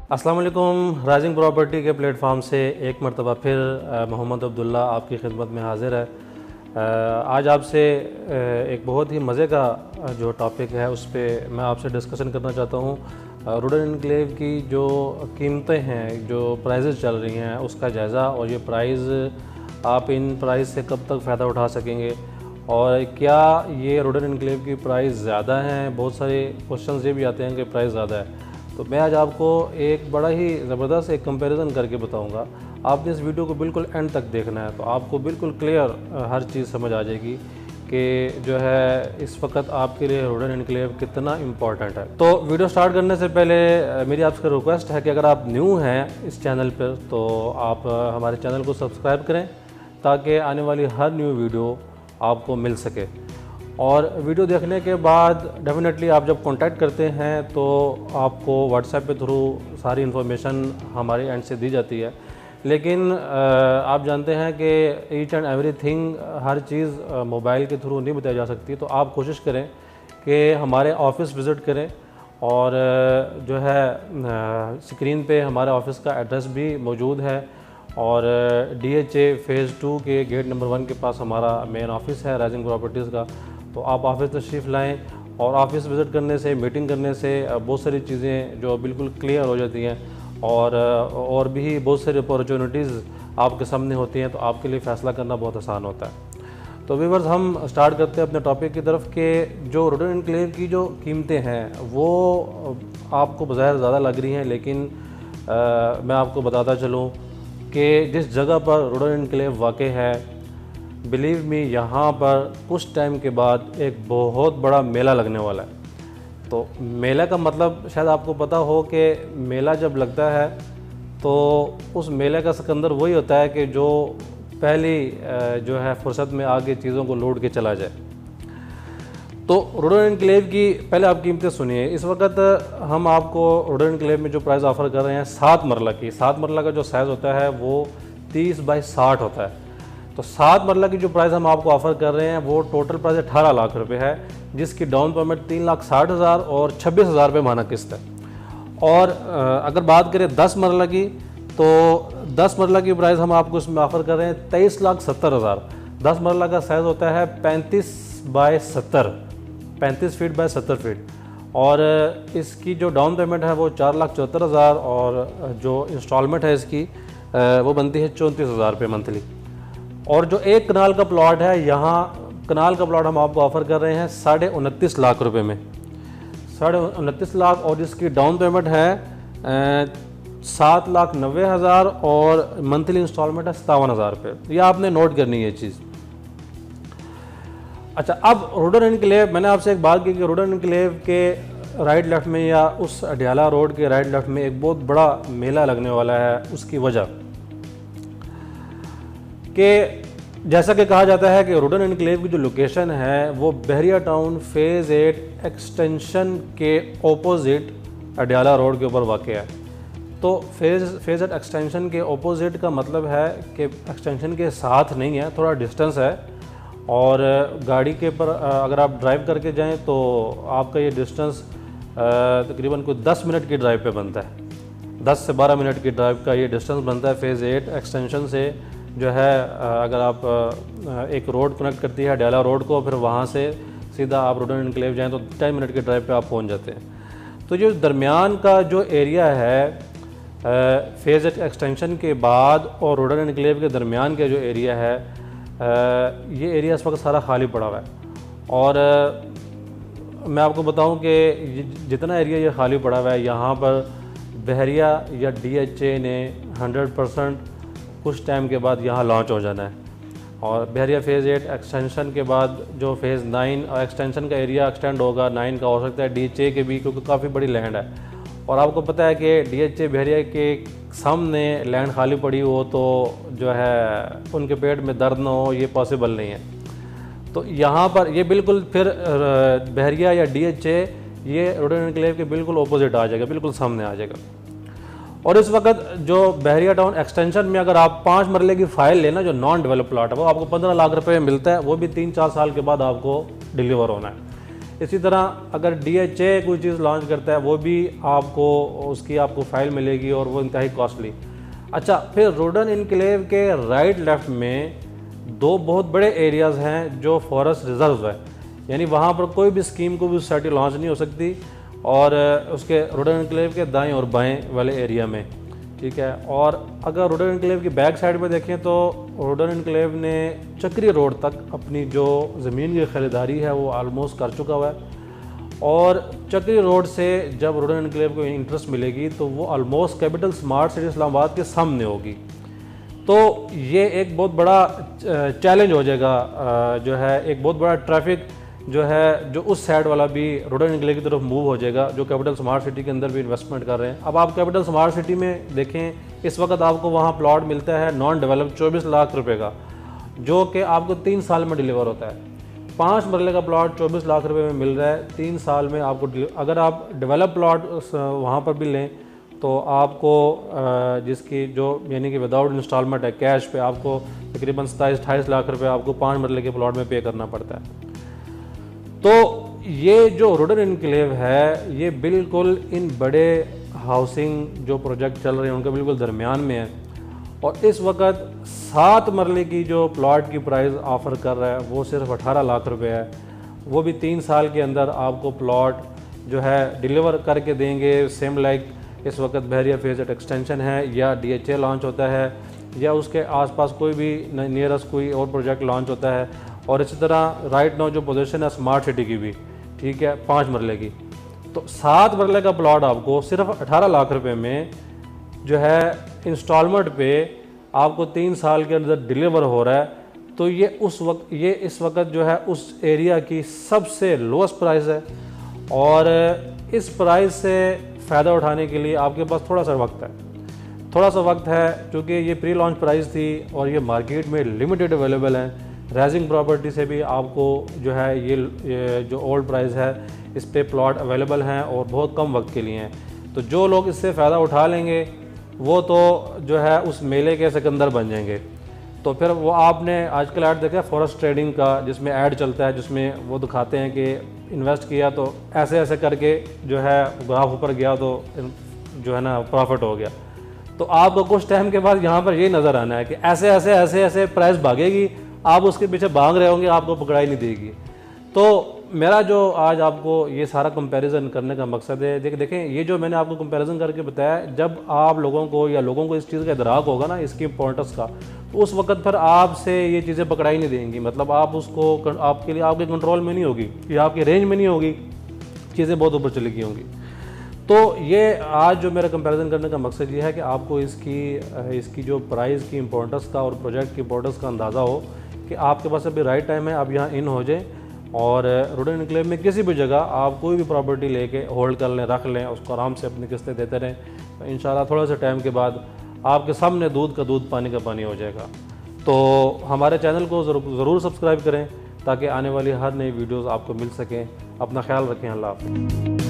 अस्सलाम वालेकुम। Rising property के प्लेटफॉर्म से एक मरतबा फिर मोहम्मद अब्दुल्ला आपकी खिदमत में हाज़िर है। आज आपसे एक बहुत ही मज़े का जो टॉपिक है उस पर मैं आपसे डिस्कशन करना चाहता हूँ। रूरल एनक्लेव की जो कीमतें हैं, जो प्राइजेज़ चल रही हैं, उसका जायज़ा और ये प्राइस आप इन प्राइस से कब तक फ़ायदा उठा सकेंगे और क्या ये रूरल एनक्लेव की प्राइस ज़्यादा हैं। बहुत सारे क्वेश्चंस ये भी आते हैं कि प्राइस ज़्यादा है, तो मैं आज आपको एक बड़ा ही ज़बरदस्त एक कंपैरिजन करके बताऊंगा। आपने इस वीडियो को बिल्कुल एंड तक देखना है, तो आपको बिल्कुल क्लियर हर चीज़ समझ आ जाएगी कि जो है इस वक्त आपके लिए रूरल एनक्लेव कितना इम्पॉर्टेंट है। तो वीडियो स्टार्ट करने से पहले मेरी आपसे रिक्वेस्ट है कि अगर आप न्यू हैं इस चैनल पर तो आप हमारे चैनल को सब्सक्राइब करें ताकि आने वाली हर न्यू वीडियो आपको मिल सके। और वीडियो देखने के बाद डेफिनेटली आप जब कांटेक्ट करते हैं तो आपको व्हाट्सएप पे थ्रू सारी इन्फॉर्मेशन हमारे एंड से दी जाती है, लेकिन आप जानते हैं कि each and everything her cheese mobile के थ्रू नहीं बताई जा सकती। तो आप कोशिश करें कि हमारे ऑफ़िस विज़िट करें और जो है स्क्रीन पे हमारे ऑफ़िस का एड्रेस भी मौजूद है और DHA फ़ेज़ 2 के गेट नंबर 1 के पास हमारा मेन ऑफ़िस है राइजिंग प्रॉपर्टीज़ का। तो आप ऑफ़िस तशरीफ़ लाएँ और ऑफ़िस विज़िट करने से, मीटिंग करने से बहुत सारी चीज़ें जो बिल्कुल क्लियर हो जाती हैं और भी बहुत सारी अपॉर्चुनिटीज़ आपके सामने होती हैं, तो आपके लिए फ़ैसला करना बहुत आसान होता है। तो व्यूअर्स, हम स्टार्ट करते हैं अपने टॉपिक की तरफ कि जो रूरल एनक्लेव की जो कीमतें हैं वो आपको बज़ाहिर ज़्यादा लग रही हैं, लेकिन मैं आपको बताता चलूँ कि जिस जगह पर रूरल एनक्लेव वाक़ई है, बिलीव मी, यहाँ पर कुछ टाइम के बाद एक बहुत बड़ा मेला लगने वाला है। तो मेला का मतलब शायद आपको पता हो कि मेला जब लगता है तो उस मेले का सिकंदर वही होता है कि जो पहली जो है फुर्सत में आगे चीज़ों को लूट के चला जाए। तो रूरल एनक्लेव की पहले आप कीमतें सुनिए। इस वक्त हम आपको रूरल एनक्लेव में जो प्राइस ऑफ़र कर रहे हैं 7 मरला की, 7 मरला का जो साइज़ होता है वो 30 बाई 60 होता है। तो 7 मरला की जो प्राइस हम आपको ऑफ़र कर रहे हैं वो टोटल प्राइस 18 लाख रुपए है, जिसकी डाउन पेमेंट 3,60,000 और 26,000 रुपये माना किस्त है। और अगर बात करें 10 मरला की, तो 10 मरला की प्राइस हम आपको इसमें ऑफ़र कर रहे हैं 23,70,000। 10 मरला का साइज़ होता है 35 बाई 70, 35 फीट बाय 70 फीट, और इसकी जो डाउन पेमेंट है वो 4,74,000 और जो इंस्टॉलमेंट है इसकी वो बनती है 34,000 रुपये मंथली। और जो एक कनाल का प्लॉट है, यहाँ कनाल का प्लॉट हम आपको ऑफ़र कर रहे हैं 29.5 लाख रुपए में, 29.5 लाख, और जिसकी डाउन पेमेंट है 7,90,000 और मंथली इंस्टॉलमेंट है 57,000 रुपये। ये आपने नोट करनी है ये चीज़। अच्छा, अब रूरल एनक्लेव, मैंने आपसे एक बात की कि रूरल एनक्लेव के राइट लेफ़्ट में या उस अडियाला रोड के राइट लेफ़्ट में एक बहुत बड़ा मेला लगने वाला है। उसकी वजह कि जैसा कि कहा जाता है कि रूरल एनक्लेव की जो लोकेशन है वो बहरिया टाउन फ़ेज़ 8 एक्सटेंशन के ऑपोजिट अडियाला रोड के ऊपर वाक़ है। तो फ़ेज़ 8 एक्सटेंशन के ऑपोजिट का मतलब है कि एक्सटेंशन के साथ नहीं है, थोड़ा डिस्टेंस है, और गाड़ी के पर अगर आप ड्राइव करके जाएं तो आपका ये डिस्टेंस तकरीबन कोई 10 मिनट की ड्राइव पे बनता है। 10 से 12 मिनट की ड्राइव का ये डिस्टेंस बनता है फ़ेज़ 8 एक्सटेंशन से। जो है अगर आप एक रोड कनेक्ट करती है अडियाला रोड को, फिर वहाँ से सीधा आप रूरल एनक्लेव जाएँ तो 10 मिनट की ड्राइव पे आप पहुँच जाते हैं। तो जो दरमियान का जो एरिया है फ़ेज़ 8 एक्सटेंशन के बाद और रूरल एनक्लेव के दरमियान का जो एरिया है, ये एरिया इस वक्त सारा खाली पड़ा हुआ है। और मैं आपको बताऊं कि जितना एरिया ये खाली पड़ा हुआ है, यहाँ पर बहरिया या DHA ने 100% कुछ टाइम के बाद यहाँ लॉन्च हो जाना है। और बहरिया फ़ेज़ 8 एक्सटेंशन के बाद जो फ़ेज़ 9 और एक्सटेंशन का एरिया एक्सटेंड होगा, 9 का हो सकता है DHA के भी, क्योंकि काफ़ी बड़ी लैंड है। और आपको पता है कि DHA बहरिया के सामने लैंड खाली पड़ी हो तो जो है उनके पेट में दर्द ना हो, ये पॉसिबल नहीं है। तो यहाँ पर ये बिल्कुल फिर बहरिया या DHA ये रूरल एनक्लेव के बिल्कुल ऑपोजिट आ जाएगा, बिल्कुल सामने आ जाएगा। और इस वक्त जो बहरिया टाउन एक्सटेंशन में अगर आप 5 मरले की फ़ाइल लेना, जो नॉन डेवलप प्लाट है, वो आपको 15 लाख रुपए मिलता है, वो भी 3-4 साल के बाद आपको डिलीवर होना है। इसी तरह अगर DHA कोई चीज़ लॉन्च करता है वो भी आपको उसकी आपको फाइल मिलेगी और वो इंतहाई कॉस्टली। अच्छा, फिर रोडन इनक्लेव के राइट लेफ्ट में दो बहुत बड़े एरियाज़ हैं जो फॉरेस्ट रिजर्व है, यानी वहाँ पर कोई भी स्कीम को भी सोसाइटी लॉन्च नहीं हो सकती। और उसके रोडन इनक्लेव के दाएं और बाएं वाले एरिया में, ठीक है। और अगर रोडन इनक्लेव की बैक साइड पर देखें तो रोडन इनक्लेव ने चक्री रोड तक अपनी जो ज़मीन की ख़रीदारी है वो आलमोस्ट कर चुका हुआ है। और चक्री रोड से जब रोडन इनक्लेव को इंटरेस्ट मिलेगी तो वो almost capital smart city Islamabad के सामने होगी। तो ये एक बहुत बड़ा चैलेंज हो जाएगा, जो है एक बहुत बड़ा ट्रैफिक जो है जो उस साइड वाला भी रोडन इनक्लेव की तरफ मूव हो जाएगा, जो कैपिटल स्मार्ट सिटी के अंदर भी इन्वेस्टमेंट कर रहे हैं। अब आप कैपिटल स्मार्ट सिटी में देखें, इस वक्त आपको वहाँ प्लॉट मिलता है नॉन डेवलप 24 लाख रुपए का, जो कि आपको 3 साल में डिलीवर होता है। 5 मरले का प्लॉट 24 लाख रुपए में मिल रहा है 3 साल में आपको। अगर आप डेवलप प्लॉट वहाँ पर भी लें तो आपको जिसकी जो यानी कि विदाउट इंस्टॉलमेंट है, कैश पे आपको तकरीबन 27-28 लाख रुपए आपको 5 मरले के प्लॉट में पे करना पड़ता है। तो ये जो रोडन इनक्लेव है ये बिल्कुल इन बड़े हाउसिंग जो प्रोजेक्ट चल रहे हैं उनके बिल्कुल दरमियान में है। और इस वक्त 7 मरले की जो प्लॉट की प्राइस ऑफ़र कर रहा है वो सिर्फ 18 लाख रुपए है। वो भी 3 साल के अंदर आपको प्लॉट जो है डिलीवर करके देंगे। सेम लाइक इस वक्त बहरिया फेज एक्सटेंशन है या DHA लॉन्च होता है या उसके आसपास कोई भी नियरेस्ट कोई और प्रोजेक्ट लॉन्च होता है। और इसी तरह राइट नाउ जो पोजीशन है स्मार्ट सिटी की भी, ठीक है, 5 मरले की। तो 7 मरले का प्लॉट आपको सिर्फ 18 लाख रुपए में जो है इंस्टॉलमेंट पे आपको 3 साल के अंदर डिलीवर हो रहा है। तो ये इस वक्त जो है उस एरिया की सबसे लोएस्ट प्राइस है। और इस प्राइस से फ़ायदा उठाने के लिए आपके पास थोड़ा सा वक्त है क्योंकि ये प्री लॉन्च प्राइस थी और ये मार्केट में लिमिटेड अवेलेबल हैं। राइजिंग प्रॉपर्टी से भी आपको जो है ये जो ओल्ड प्राइस है इस पे प्लॉट अवेलेबल हैं और बहुत कम वक्त के लिए हैं। तो जो लोग इससे फ़ायदा उठा लेंगे वो तो जो है उस मेले के सिकंदर बन जाएंगे। तो फिर वो आपने आजकल ऐड देखा है फॉरेस्ट ट्रेडिंग का, जिसमें ऐड चलता है जिसमें वो दिखाते हैं कि इन्वेस्ट किया तो ऐसे ऐसे करके जो है ग्राफ ऊपर गया तो जो है ना प्रॉफिट हो गया। तो आपको कुछ टाइम के बाद यहाँ पर ये नज़र आना है कि ऐसे प्राइस भागेगी, आप उसके पीछे भाग रहे होंगे, आपको पकड़ाई नहीं देगी। तो मेरा जो आज आपको ये सारा कंपैरिजन करने का मकसद है, देखें ये जो मैंने आपको कंपैरिजन करके बताया, जब आप लोगों को इस चीज़ का इदराक होगा ना इसकी इम्पोर्टेंस का, तो उस वक्त फिर आपसे ये चीज़ें पकड़ाई नहीं देंगी। मतलब आप उसको आपके लिए आपके कंट्रोल में नहीं होगी या आपकी रेंज में नहीं होगी, चीज़ें बहुत ऊपर चली गई होंगी। तो ये आज जो मेरा कंपैरिजन करने का मकसद ये है कि आपको इसकी जो प्राइस की इम्पोर्टेंस का और प्रोजेक्ट की इम्पोर्टेंस का अंदाज़ा हो कि आपके पास अभी राइट टाइम है, आप यहाँ इन हो जाएं और रोडन इनक्लेव में किसी भी जगह आप कोई भी प्रॉपर्टी लेके होल्ड कर लें, रख लें, उसको आराम से अपनी किस्तें देते रहें। तो इंशाल्लाह थोड़ा सा टाइम के बाद आपके सामने दूध का दूध पानी का पानी हो जाएगा। तो हमारे चैनल को ज़रूर सब्सक्राइब करें ताकि आने वाली हर नई वीडियोज़ आपको मिल सकें। अपना ख्याल रखें। अल्लाह हाफ़िज़।